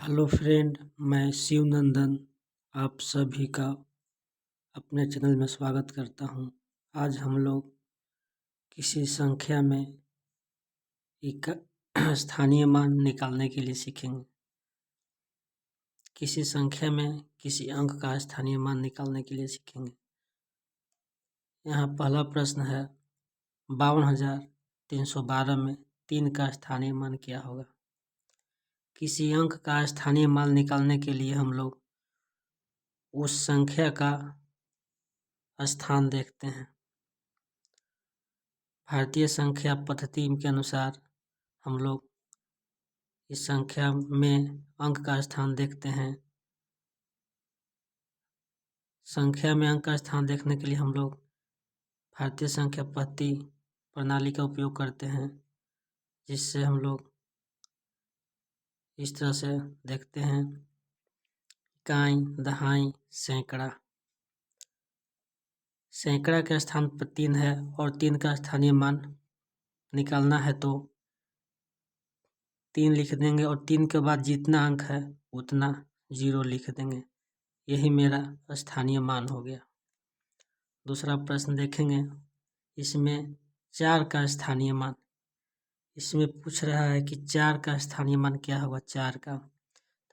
Hello friend, मैं शिव नंदन आप सभी का अपने चैनल में स्वागत करता हूं। आज हम लोग किसी संख्या में एक स्थानीय मान निकालने के लिए सीखेंगे। किसी संख्या में किसी अंक का स्थानीय मान निकालने के लिए सीखेंगे। यहाँ पहला प्रश्न है 52,312 में 3 का स्थानीय मान क्या होगा। किसी अंक का स्थानीय मान निकालने के लिए हम लोग उस संख्या का स्थान देखते हैं। भारतीय संख्या पद्धति के अनुसार हम लोग इस संख्या में अंक का स्थान देखते हैं। संख्या में अंक का स्थान देखने के लिए हम लोग भारतीय संख्या पद्धति प्रणाली का उपयोग करते हैं, जिससे हम लोग इस तरह से देखते हैं: इकाई, दहाई, सैकड़ा। सैकड़ा के स्थान पर 3 है और 3 का स्थानीय मान निकालना है तो 3 लिख देंगे और 3 के बाद जितना अंक है उतना 0 लिख देंगे। यही मेरा स्थानीय मान हो गया। दूसरा प्रश्न देखेंगे, इसमें 4 का स्थानीय मान। इसमें पूछ रहा है कि 4 का स्थानीय मान क्या होगा। 4 का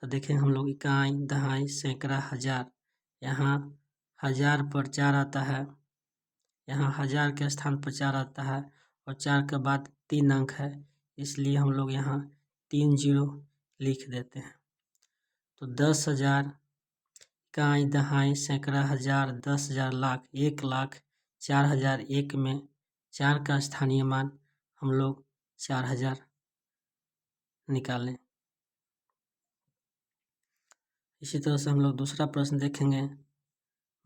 तो देखेंगे हम लोग इकाई, दहाई, सैकड़ा, हजार। यहाँ 1000 पर 4 आता है, यहाँ 1000 के स्थान पर 4 आता है और 4 के बाद 3 अंक है, इसलिए हम लोग यहाँ 3 0 लिख देते हैं। तो 10,000, इकाई, दहाई, सैकड़ा, हजार, 10,000, लाख, 1,00,000, 4,001 में 4 का स्थानीय मान हम लोग 4,000 निकालें। इसी तरह से हम लोग दूसरा प्रश्न देखेंगे,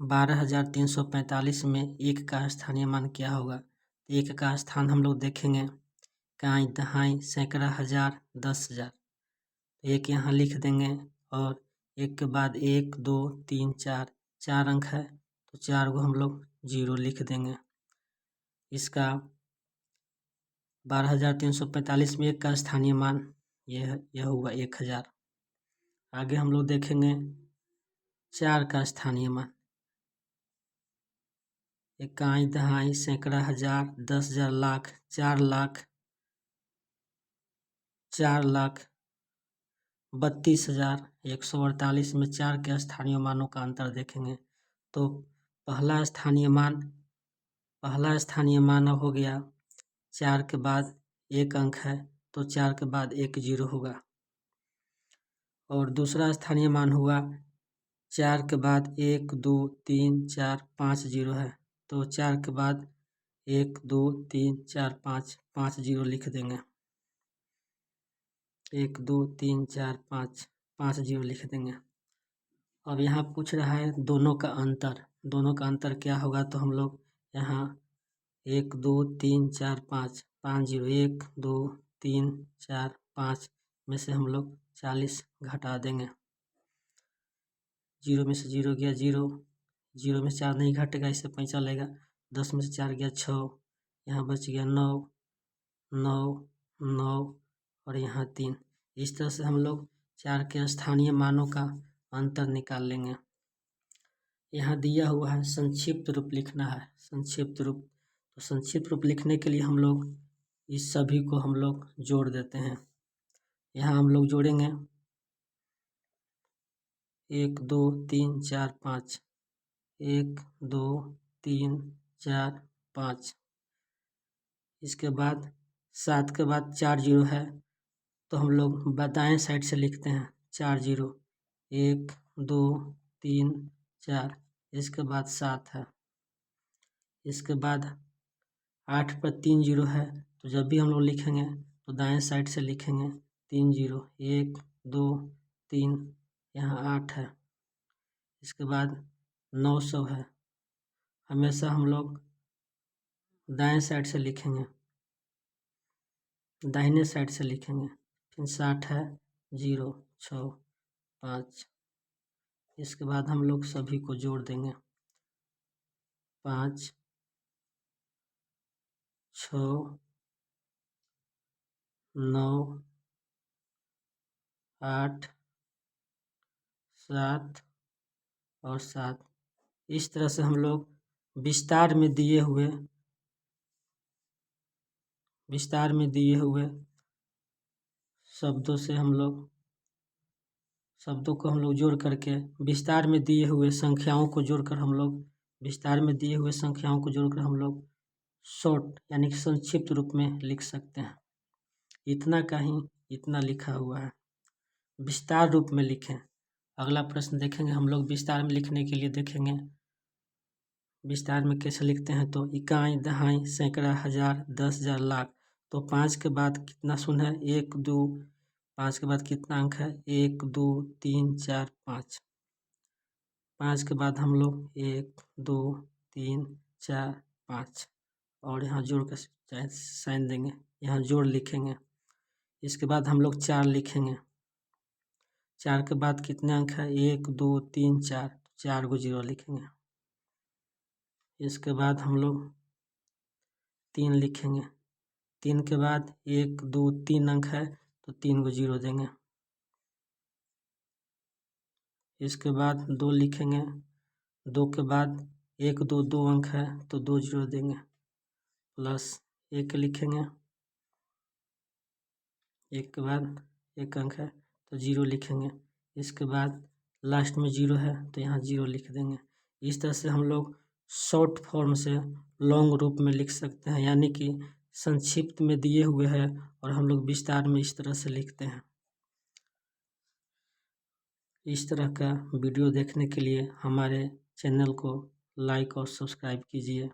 12,345 में 1 का स्थानीय मान क्या होगा। 1 का स्थान हम लोग देखेंगे इकाई, दहाई, सैकड़ा, हजार, 10,000। 1 यहाँ लिख देंगे और 1 के बाद 1 2 3 4 अंक है तो 4 को हम लोग 0 लिख देंगे। इसका 12,345 में 1 का स्थानीय मान यह हुआ 1,000। आगे हम लोग देखेंगे 4 का स्थानीय मान। इकाई, दहाई, सैकड़ा, हजार, 10,000, लाख, 4,00,000, 4,32,148 में 4 के स्थानीय मानों का अंतर देखेंगे तो पहला स्थानीय मान हो गया 4 के बाद 1 अंक है तो 4 के बाद 1 0 होगा। और दूसरा स्थानीय मान हुआ 4 के बाद 1 2 3 4 5 0 है तो 4 के बाद 1 2 3 4 5 0 लिख देंगे। 1 2 3 4 5 0 लिख देंगे। अब यहाँ पूछ रहा है दोनों का अंतर क्या होगा, तो हम लोग यहाँ 1 2 3 4 5 0 1 2 3 4 5 में से हम लोग 40 घटा देंगे। 0 में से 0 गया 0, 0 में से 4 नहीं घटेगा, इससे 5 चलेगा। 10 में से 4 गया 6, यहाँ बच गया 9 9 9 और यहाँ 3। इस तरह से हम लोग 4 के स्थानीय मानों का अंतर निकाल लेंगे। यहाँ दिया हुआ है संक्षिप्त रूप लिखना है। संक्षिप्त रूप लिखने के लिए हम लोग इस सभी को हम लोग जोड़ देते हैं। यहाँ हम लोग जोड़ेंगे 1 2 3 4 5, 1 2 3 4 5। इसके बाद 7 के बाद 4 0 है तो हम लोग दाएं साइड से लिखते हैं 4 0, 1 2 3 4। इसके बाद 7 है। इसके बाद 8 पर 3 0 है तो जब भी हम लोग लिखेंगे तो दाएं साइड से लिखेंगे 3 0, 1 2 3, यहाँ 8 है। इसके बाद 900 है। हमेशा हम लोग दाएं साइड से लिखेंगे, दाहिने साइड से लिखेंगे। फिर 60 है, 0 6 5। इसके बाद हम लोग सभी को जोड़ देंगे 5 6 9 8 7 और 7। इस तरह से हम लोग विस्तार में दिए हुए शब्दों को हम लोग जोड़ करके विस्तार में दिए हुए संख्याओं को जोड़कर हम लोग शॉर्ट यानी कि संक्षिप्त रूप में लिख सकते हैं। इतना का ही इतना लिखा हुआ है, विस्तार रूप में लिखें। अगला प्रश्न देखेंगे हम लोग। विस्तार में लिखने के लिए देखेंगे विस्तार में कैसे लिखते हैं। तो इकाई, दहाई, सैकड़ा, हजार, 10,000, लाख। तो 5 के बाद कितना शून्य है? 1 2। 5 के बाद कितना अंक है? 1 2 3 4 5। 5 के बाद हम लोग 1 2 3 4 5 और यहाँ जोड़ कर साइन देंगे, यहाँ जोड़ लिखेंगे। इसके बाद हम लोग 4 लिखेंगे। 4 के बाद कितने अंक है? 1 2 3 4। 4 को 0 लिखेंगे। इसके बाद हम लोग 3 लिखेंगे। 3 के बाद 1 2 3 अंक है तो 3 को 0 देंगे। इसके बाद 2 लिखेंगे। 2 के बाद 1 2 2 अंक है तो 2 0 देंगे। प्लस 1 लिखेंगे। 1 के बाद 1 अंक है तो 0 लिखेंगे। इसके बाद लास्ट में 0 है तो यहाँ 0 लिख देंगे। इस तरह से हम लोग शॉर्ट फॉर्म से लॉन्ग रूप में लिख सकते हैं, यानी कि संक्षिप्त में दिए हुए हैं और हम लोग विस्तार में इस तरह से लिखते हैं। इस तरह का वीडियो देखने के लिए हमारे चैनल को लाइक और सब्सक्राइब कीजिए।